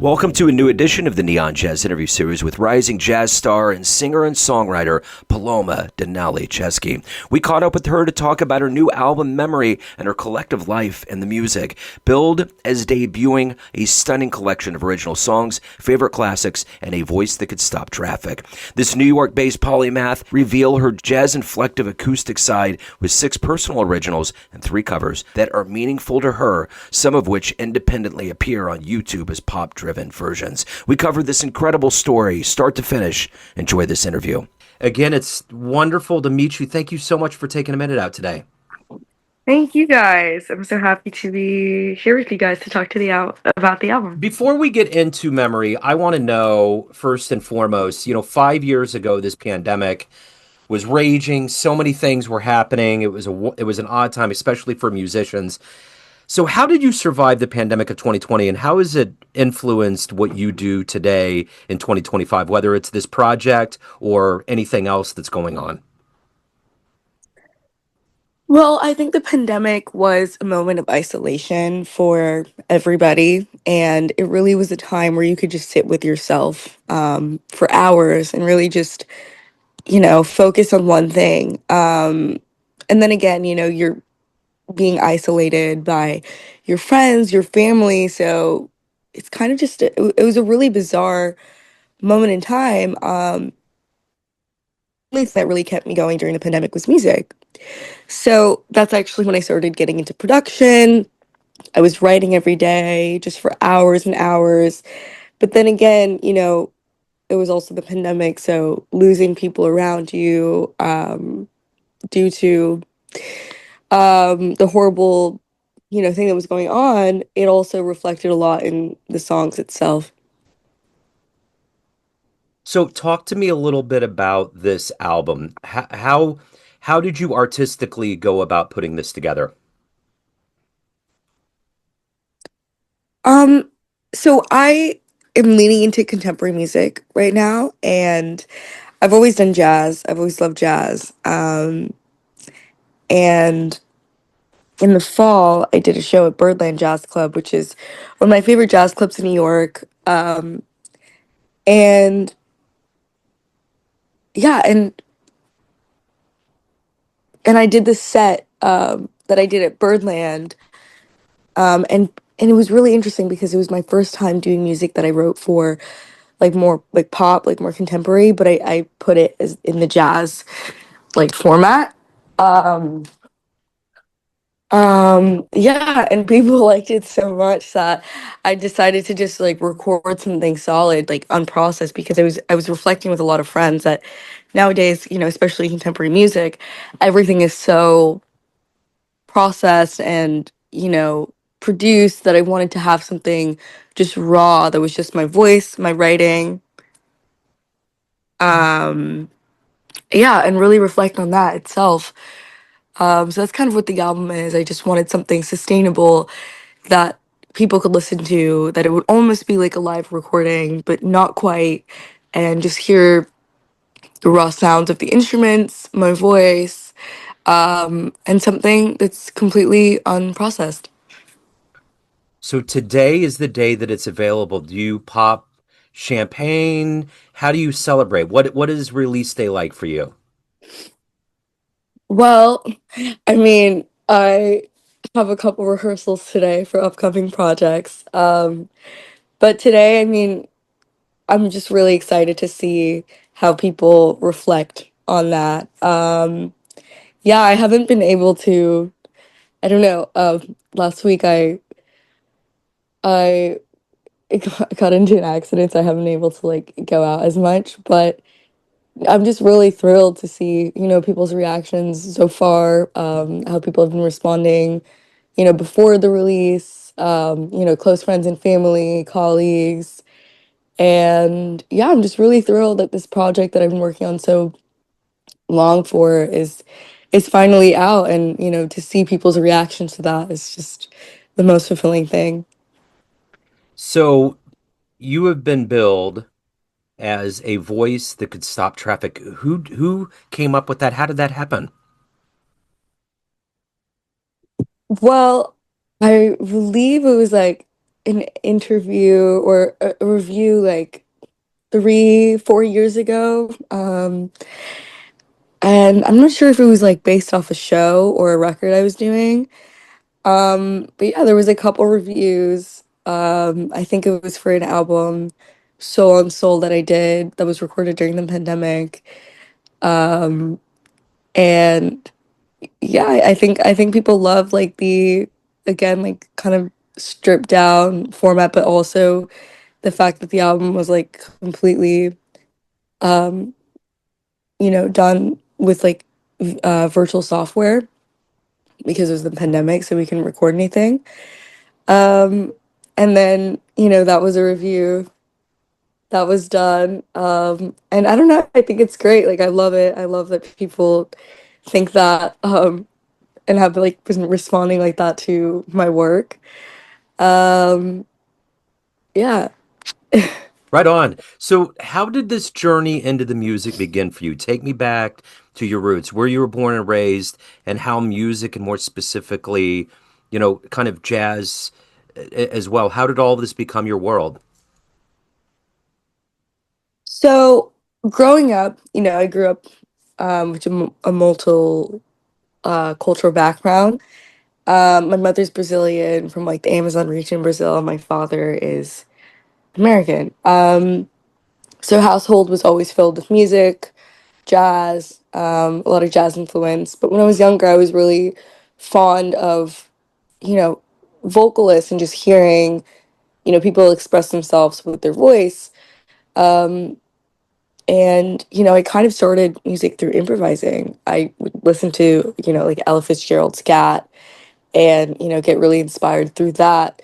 Welcome to a new edition of the Neon Jazz interview series with rising jazz star and singer and songwriter Paloma Dineli Chesky. We caught up with her to talk about her new album Memory and her collective life in the music, billed as debuting a stunning collection of original songs, favorite classics, and a voice that could stop traffic. This New York-based polymath revealed her jazz-inflected acoustic side with 6 personal originals and 3 covers that are meaningful to her, some of which independently appear on YouTube as pop-driven versions. We covered this incredible story, start to finish. Enjoy this interview. Again, it's wonderful to meet you. Thank you so much for taking a minute out today. Thank you guys. I'm so happy to be here with you guys to talk to about the album. Before we get into Memory, I want to know first and foremost, 5 years ago, this pandemic was raging. So many things were happening. It was an odd time, especially for musicians. So how did you survive the pandemic of 2020, and how has it influenced what you do today in 2025, whether it's this project or anything else that's going on? Well, I think the pandemic was a moment of isolation for everybody, and it really was a time where you could just sit with yourself for hours and really just, focus on one thing. And then again, you're being isolated by your friends, your family. So it's kind of just, it was a really bizarre moment in time. Place that really kept me going during the pandemic was music. So that's actually when I started getting into production. I was writing every day just for hours and hours. But then again, it was also the pandemic. So losing people around you due to the horrible, thing that was going on, it also reflected a lot in the songs itself. So talk to me a little bit about this album. How did you artistically go about putting this together? Um, so I am leaning into contemporary music right now, and I've always done jazz. I've always loved jazz. And in the fall, I did a show at Birdland Jazz Club, which is one of my favorite jazz clubs in New York. And yeah, and I did this set that I did at Birdland, and it was really interesting because it was my first time doing music that I wrote for like more like pop, like more contemporary, but I put it as in the jazz like format. Um, yeah, and people liked it so much that I decided to just like record something solid, like unprocessed, because I was reflecting with a lot of friends that nowadays, especially contemporary music, everything is so processed and, produced that I wanted to have something just raw that was just my voice, my writing. Um, yeah, and really reflect on that itself. So that's kind of what the album is. I just wanted something sustainable that people could listen to, that it would almost be like a live recording, but not quite, and just hear the raw sounds of the instruments, my voice, and something that's completely unprocessed. So today is the day that it's available. Do you pop champagne? How do you celebrate? What is release day like for you? Well, I mean, I have a couple rehearsals today for upcoming projects. But today, I mean, I'm just really excited to see how people reflect on that. Yeah, I haven't been able to, I don't know, last week I got into an accident, so I haven't been able to like go out as much, but I'm just really thrilled to see, people's reactions so far, how people have been responding, before the release, close friends and family, colleagues. And yeah, I'm just really thrilled that this project that I've been working on so long for is finally out, and to see people's reactions to that is just the most fulfilling thing. So you have been billed as a voice that could stop traffic. Who came up with that? How did that happen? Well, I believe it was like an interview or a review like 3, 4 years ago. And I'm not sure if it was like based off a show or a record I was doing. But yeah, there was a couple reviews. I think it was for an album, Soul on Soul, that I did that was recorded during the pandemic. Um, and yeah, I think people love like the again like kind of stripped down format, but also the fact that the album was like completely um, done with like virtual software because it was the pandemic, so we couldn't record anything. Um, and then, that was a review that was done. And I don't know, I think it's great. Like I love it. I love that people think that and have like been responding like that to my work. Um, yeah. Right on. So, how did this journey into the music begin for you? Take me back to your roots, where you were born and raised, and how music, and more specifically, kind of jazz as well. How did all this become your world? So growing up, I grew up with a multiple cultural background. My mother's Brazilian from like the Amazon region, Brazil. My father is American. So household was always filled with music, jazz, a lot of jazz influence. But when I was younger, I was really fond of, you know, vocalists and just hearing, people express themselves with their voice. Um, and, I kind of started music through improvising. I would listen to, like Ella Fitzgerald's Scat and, get really inspired through that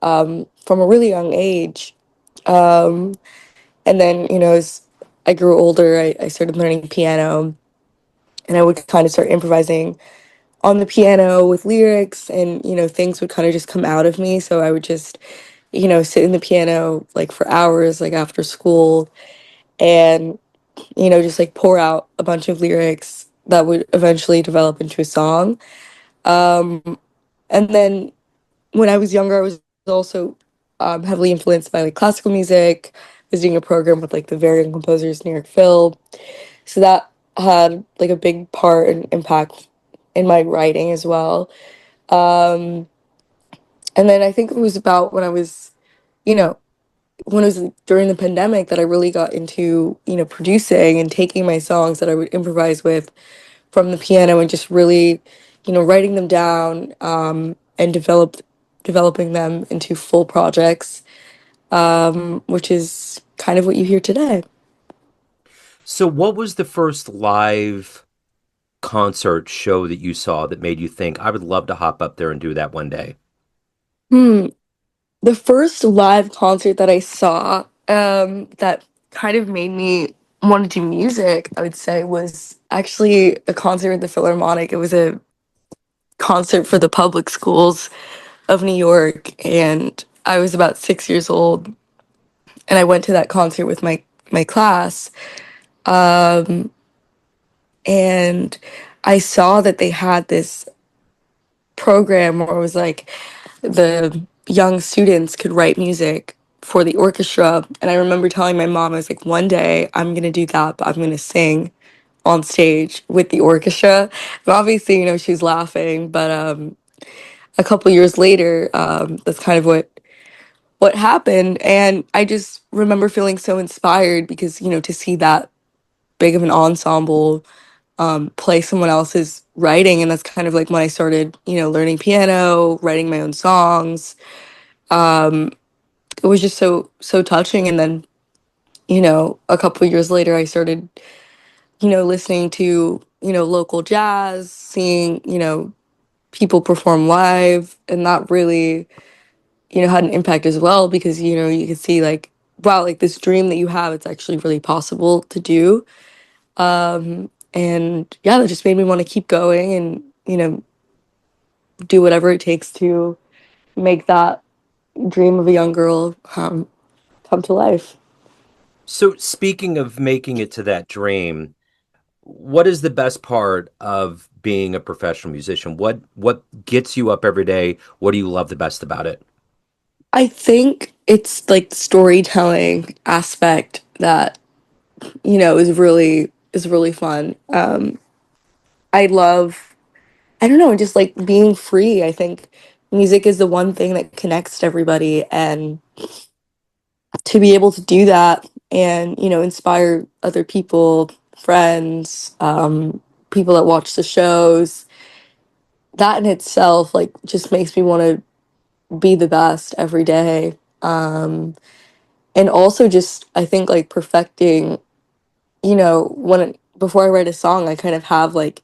from a really young age. Um, and then, as I grew older, I started learning piano and I would kind of start improvising on the piano with lyrics and, things would kind of just come out of me. So I would just, sit in the piano like for hours, like after school and, just like pour out a bunch of lyrics that would eventually develop into a song. Um, and then when I was younger, I was also heavily influenced by like classical music. I was doing a program with like the very young composers, New York Phil. So that had like a big part and impact in my writing as well. Um, and then I think it was about when I was, you know, when it was during the pandemic that I really got into, producing and taking my songs that I would improvise with from the piano and just really, writing them down and developing them into full projects, which is kind of what you hear today. So, what was the first live concert show that you saw that made you think, I would love to hop up there and do that one day? Hmm. The first live concert that I saw that kind of made me want to do music, I would say, was actually a concert at the Philharmonic. It was a concert for the public schools of New York, and I was about 6 years old, and I went to that concert with my class, and I saw that they had this program where it was like the young students could write music for the orchestra. And I remember telling my mom, I was like, one day I'm gonna do that, but I'm gonna sing on stage with the orchestra. And obviously, she's laughing, but a couple years later, that's kind of what happened. And I just remember feeling so inspired because, to see that big of an ensemble play someone else's writing. And that's kind of like when I started, learning piano, writing my own songs. It was just so touching. And then, a couple years later, I started, listening to, local jazz, seeing, people perform live. And that really, had an impact as well because, you could see like, wow, like this dream that you have, it's actually really possible to do. And yeah, that just made me want to keep going and, do whatever it takes to make that dream of a young girl come to life. So, speaking of making it to that dream, what is the best part of being a professional musician? What gets you up every day? What do you love the best about it? I think it's like the storytelling aspect that, is really fun. I love, I don't know, just like being free. I think music is the one thing that connects to everybody, and to be able to do that and, inspire other people, friends, people that watch the shows, that in itself like just makes me want to be the best every day. And also just I think like perfecting, before I write a song, I kind of have like,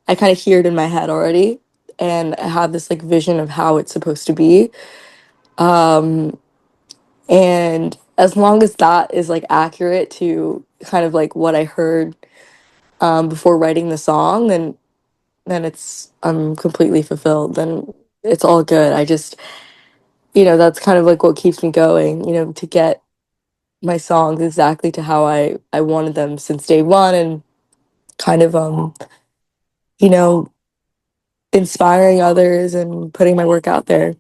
I kind of hear it in my head already, and I have this like vision of how it's supposed to be. Um, and as long as that is like accurate to kind of like what I heard before writing the song, then it's I'm completely fulfilled. Then it's all good. I just, that's kind of like what keeps me going. To get my songs exactly to how I wanted them since day one, and kind of you know inspiring others and putting my work out there.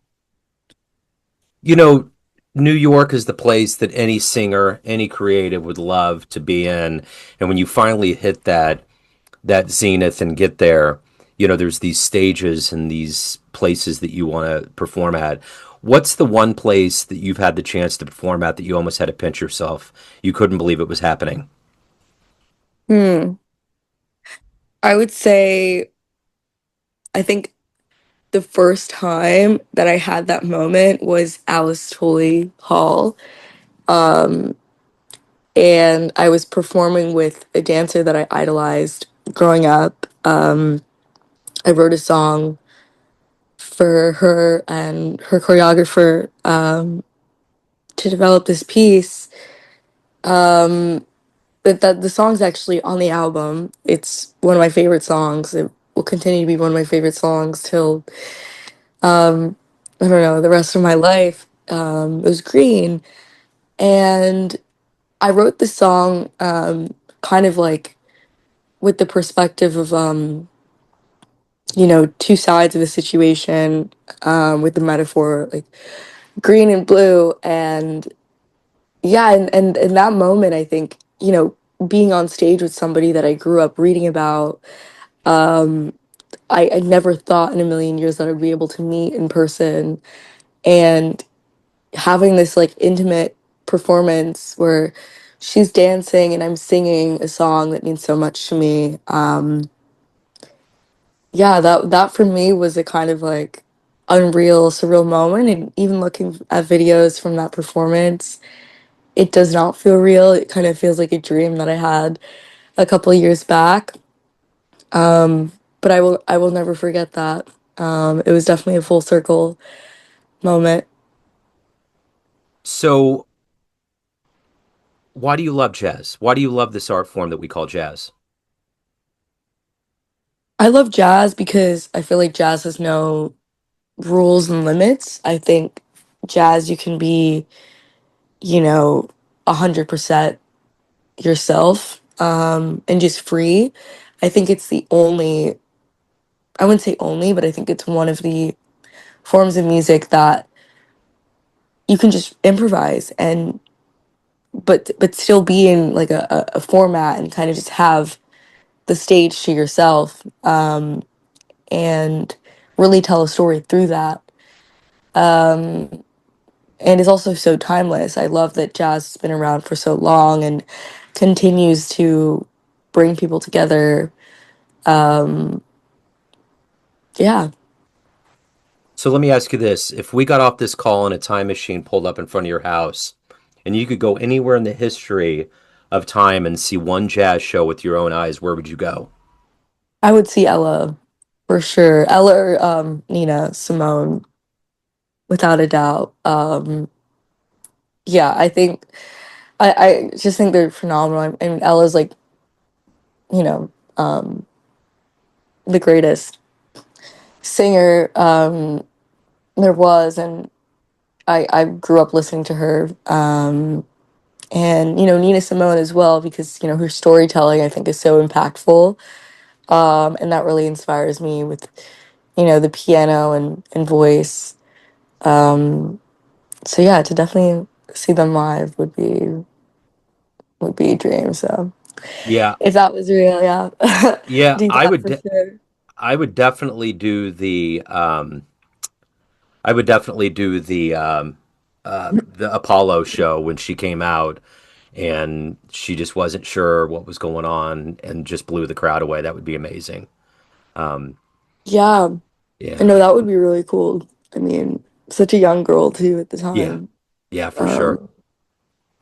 You know, New York is the place that any singer, any creative would love to be in. And when you finally hit that zenith and get there, there's these stages and these places that you want to perform at. What's the one place that you've had the chance to perform at that you almost had to pinch yourself? You couldn't believe it was happening. Hmm. I would say, I think the first time that I had that moment was Alice Tully Hall. Um, and I was performing with a dancer that I idolized growing up. I wrote a song for her and her choreographer, to develop this piece. Um, but that the song's actually on the album. It's one of my favorite songs. It will continue to be one of my favorite songs till, um, I don't know, the rest of my life. It was Green, and I wrote the song kind of like with the perspective of, two sides of a situation, with the metaphor like green and blue. And yeah, and in that moment, I think, being on stage with somebody that I grew up reading about, um, I never thought in a million years that I'd be able to meet in person, and having this like intimate performance where she's dancing and I'm singing a song that means so much to me. Yeah, that for me was a kind of like unreal, surreal moment. And even looking at videos from that performance, it does not feel real. It kind of feels like a dream that I had a couple years back. But I will never forget that. It was definitely a full circle moment. So, why do you love jazz? Why do you love this art form that we call jazz? I love jazz because I feel like jazz has no rules and limits. I think jazz, you can be, you know, 100% yourself, and just free. I think it's the only, I wouldn't say only, but I think it's one of the forms of music that you can just improvise, and but still be in like a format, and kind of just have the stage to yourself, and really tell a story through that. Um, and it's also so timeless. I love that jazz has been around for so long and continues to bring people together. Um, yeah, So let me ask you this. If we got off this call and a time machine pulled up in front of your house and you could go anywhere in the history of time and see one jazz show with your own eyes, where would you go? I would see Ella for sure. Ella or Nina Simone, without a doubt. Yeah, I think I just think they're phenomenal. I mean, Ella's like, you know, the greatest singer there was, and I grew up listening to her. And Nina Simone as well, because her storytelling I think is so impactful, and that really inspires me with the piano and voice. So yeah, to definitely see them live would be a dream. So Yeah, if that was real, yeah, yeah, do that for sure. I would definitely do I would definitely do the Apollo show when she came out and she just wasn't sure what was going on and just blew the crowd away. That would be amazing. Um, Yeah, I yeah, know that would be really cool. I mean, such a young girl too at the yeah, time. yeah, for sure. Um,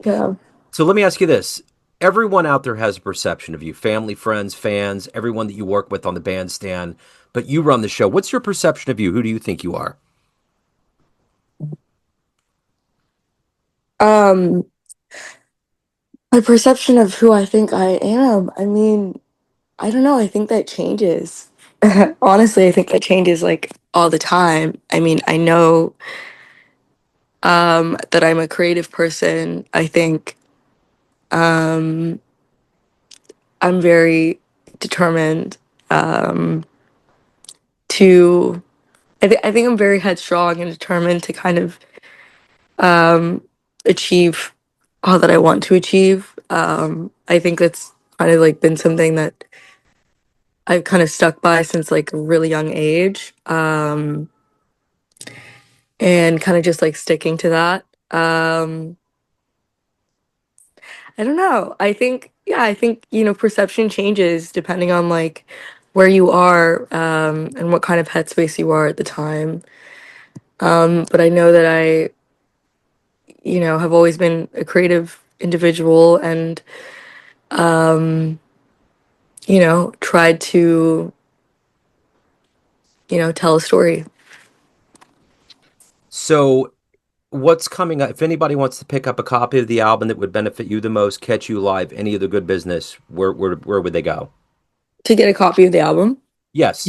yeah. So let me ask you this. Everyone out there has a perception of you, family, friends, fans, everyone that you work with on the bandstand, but you run the show. What's your perception of you? Who do you think you are? Um, my perception of who I think I am, I mean, I don't know. I think that changes. Honestly, I think that changes like all the time. I mean, I know that I'm a creative person. I think um, I'm very determined um, to. I think I'm very headstrong and determined to kind of um, achieve all that I want to achieve. I think that's kind of like been something that I've kind of stuck by since like a really young age. And kind of just like sticking to that. I don't know. I think, yeah, I think, perception changes depending on like where you are and what kind of headspace you are at the time. But I know that I, have always been a creative individual and, tried to, tell a story. So what's coming up? If anybody wants to pick up a copy of the album that would benefit you the most, catch you live, any of the good business, where would they go? To get a copy of the album, Yes.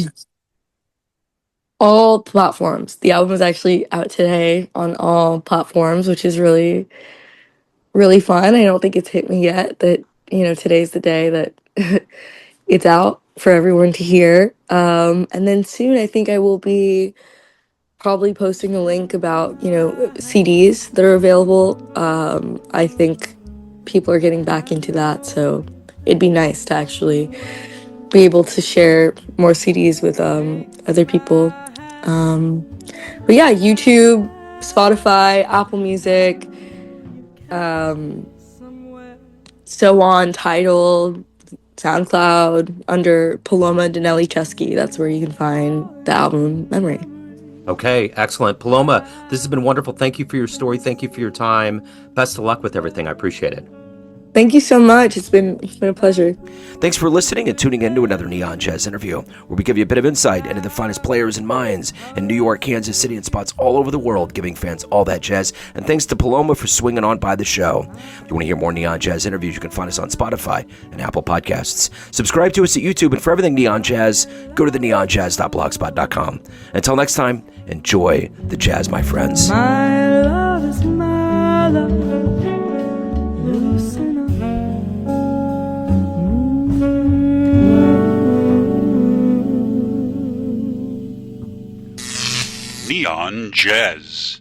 all platforms. The album is actually out today on all platforms, which is really really fun. I don't think it's hit me yet that, today's the day that it's out for everyone to hear. And then soon I think I will be probably posting a link about, CDs that are available. I think people are getting back into that. So it'd be nice to actually be able to share more CDs with other people. Um, but yeah, YouTube, Spotify, Apple Music, um, so on, Tidal, SoundCloud, under Paloma Dineli Chesky. That's where you can find the album Memory. Okay, excellent. Paloma, this has been wonderful. Thank you for your story. Thank you for your time. Best of luck with everything. I appreciate it. Thank you so much. It's been a pleasure. Thanks for listening and tuning in to another Neon Jazz interview, where we give you a bit of insight into the finest players and minds in New York, Kansas City, and spots all over the world, giving fans all that jazz. And thanks to Paloma for swinging on by the show. If you want to hear more Neon Jazz interviews, you can find us on Spotify and Apple Podcasts. Subscribe to us at YouTube, and for everything Neon Jazz, go to the neonjazz.blogspot.com. Until next time, enjoy the jazz, my friends. My love is my love. Loosen up. Neon Jazz.